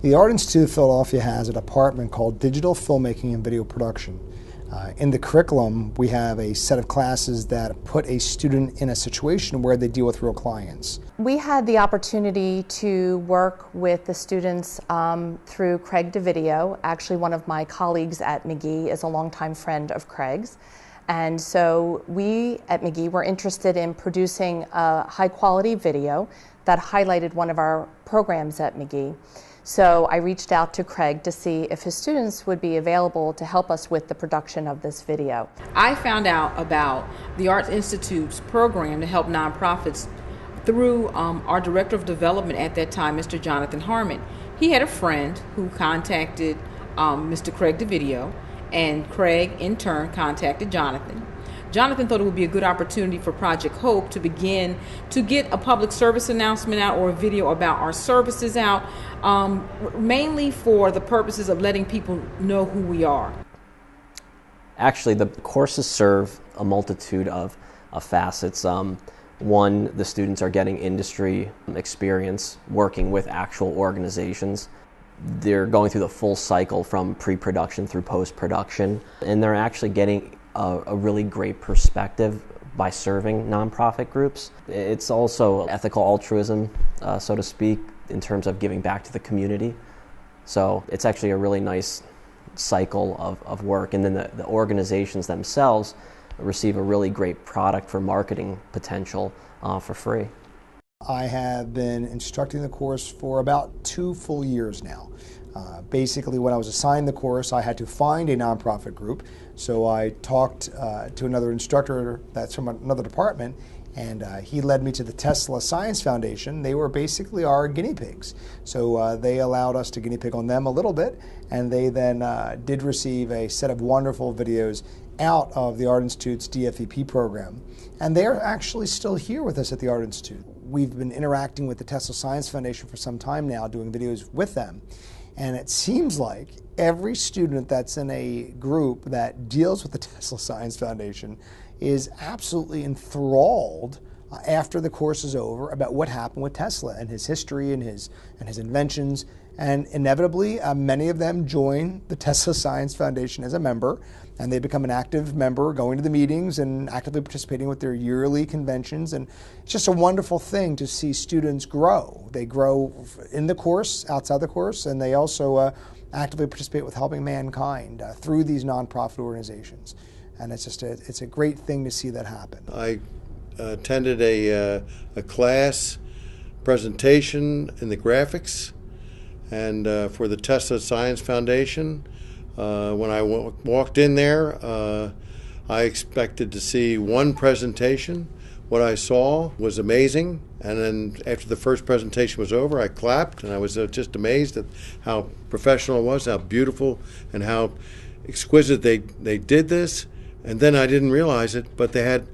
The Art Institute of Philadelphia has a department called Digital Filmmaking and Video Production. In the curriculum, we have a set of classes that put a student in a situation where they deal with real clients. We had the opportunity to work with the students through Craig DeVideo. Actually, one of my colleagues at McGee is a longtime friend of Craig's. And so we at McGee were interested in producing a high-quality video that highlighted one of our programs at McGee. So I reached out to Craig to see if his students would be available to help us with the production of this video. I found out about the Arts Institute's program to help nonprofits through our Director of Development at that time, Mr. Jonathan Harmon. He had a friend who contacted Mr. Craig DeVideo, and Craig in turn contacted Jonathan. Jonathan thought it would be a good opportunity for Project Hope to begin to get a public service announcement out or a video about our services out, mainly for the purposes of letting people know who we are. Actually, the courses serve a multitude of facets. One, the students are getting industry experience working with actual organizations. They're going through the full cycle from pre-production through post-production, and they're actually getting a really great perspective by serving nonprofit groups. It's also ethical altruism, so to speak, in terms of giving back to the community. So it's actually a really nice cycle of work, and then the organizations themselves receive a really great product for marketing potential for free. I have been instructing the course for about 2 full years now. Basically, when I was assigned the course, I had to find a nonprofit group. So I talked to another instructor that's from another department, and he led me to the Tesla Science Foundation. They were basically our guinea pigs. So they allowed us to guinea pig on them a little bit, and they then did receive a set of wonderful videos out of the Art Institute's DFEP program. And they're actually still here with us at the Art Institute. We've been interacting with the Tesla Science Foundation for some time now, doing videos with them. And it seems like every student that's in a group that deals with the Tesla Science Foundation is absolutely enthralled after the course is over about what happened with Tesla and his history and his inventions. And inevitably, many of them join the Tesla Science Foundation as a member, and they become an active member, going to the meetings and actively participating with their yearly conventions. And it's just a wonderful thing to see students grow. They grow in the course, outside the course, and they also actively participate with helping mankind through these nonprofit organizations. And it's just it's a great thing to see that happen. I attended a class presentation in the graphics and for the Tesla Science Foundation. When I walked in there, I expected to see one presentation. What I saw was amazing, and then after the first presentation was over, I clapped, and I was just amazed at how professional it was, how beautiful, and how exquisite they did this. And then I didn't realize it, but they had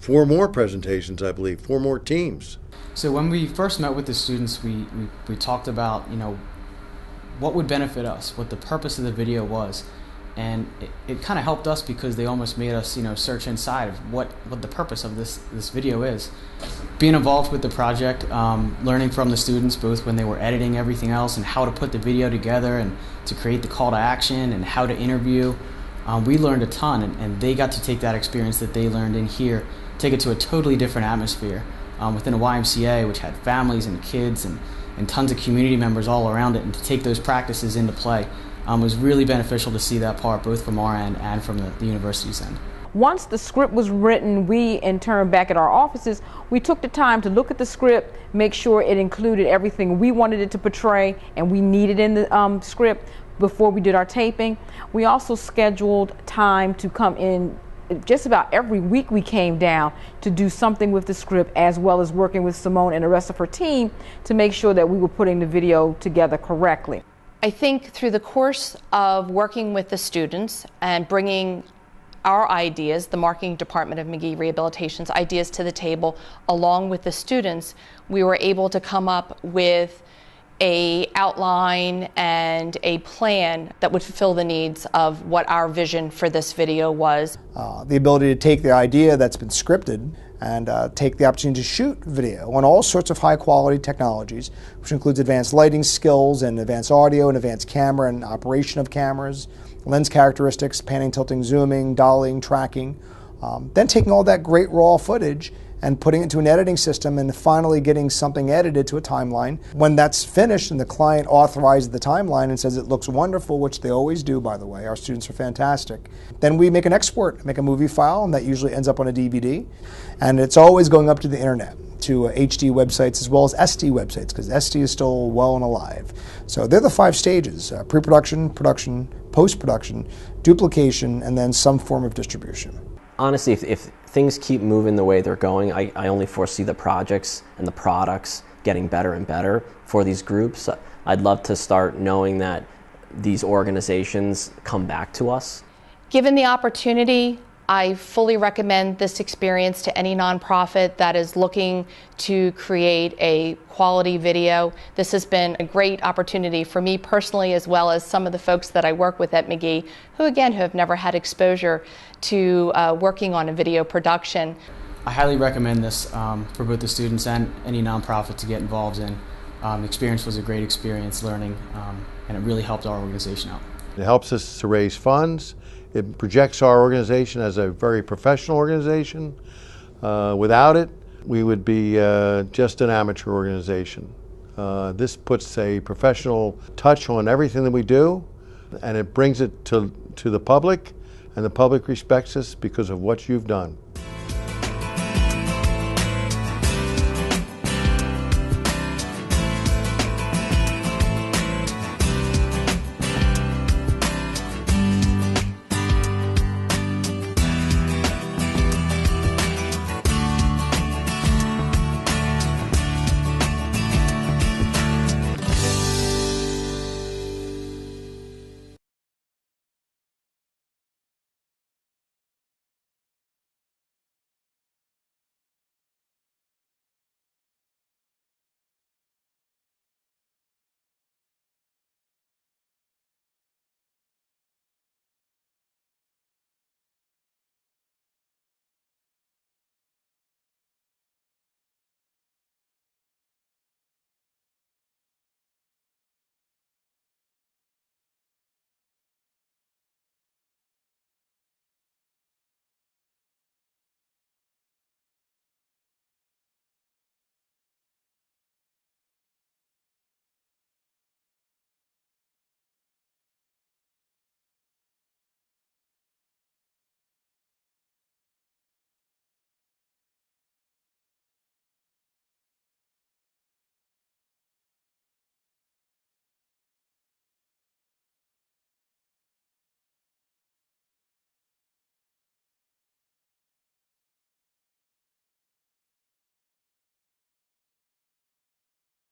4 more presentations, I believe, 4 more teams. So when we first met with the students, we talked about, what would benefit us, what the purpose of the video was. And it kind of helped us because they almost made us, search inside of what the purpose of this video is. Being involved with the project, learning from the students, both when they were editing everything else and how to put the video together and to create the call to action and how to interview, we learned a ton, and they got to take that experience that they learned in here, take it to a totally different atmosphere within a YMCA, which had families and kids and tons of community members all around it, and to take those practices into play was really beneficial to see that part, both from our end and from the university's end. Once the script was written, we in turn back at our offices, we took the time to look at the script, make sure it included everything we wanted it to portray and we needed in the script before we did our taping. We also scheduled time to come in. Just about every week we came down to do something with the script, as well as working with Simone and the rest of her team to make sure that we were putting the video together correctly. I think through the course of working with the students and bringing our ideas, the marketing department of McGee Rehabilitation's ideas to the table, along with the students, we were able to come up with an outline and a plan that would fulfill the needs of what our vision for this video was. The ability to take the idea that's been scripted and take the opportunity to shoot video on all sorts of high quality technologies, which includes advanced lighting skills and advanced audio and advanced camera and operation of cameras, lens characteristics, panning, tilting, zooming, dollying, tracking. Then taking all that great raw footage and putting it into an editing system and finally getting something edited to a timeline. When that's finished and the client authorizes the timeline and says it looks wonderful, which they always do, by the way, our students are fantastic, then we make an export, make a movie file, and that usually ends up on a DVD. And it's always going up to the internet, to HD websites as well as SD websites, because SD is still well and alive. So they're the 5 stages: pre-production, production, post-production, duplication, and then some form of distribution. Honestly, if things keep moving the way they're going, I only foresee the projects and the products getting better and better for these groups. I'd love to start knowing that these organizations come back to us. Given the opportunity, I fully recommend this experience to any nonprofit that is looking to create a quality video. This has been a great opportunity for me personally, as well as some of the folks that I work with at McGee, who again have never had exposure to working on a video production. I highly recommend this for both the students and any nonprofit to get involved in. The experience was a great experience learning, and it really helped our organization out. It helps us to raise funds. It projects our organization as a very professional organization. Without it, we would be just an amateur organization. This puts a professional touch on everything that we do, and it brings it to the public, and the public respects us because of what you've done.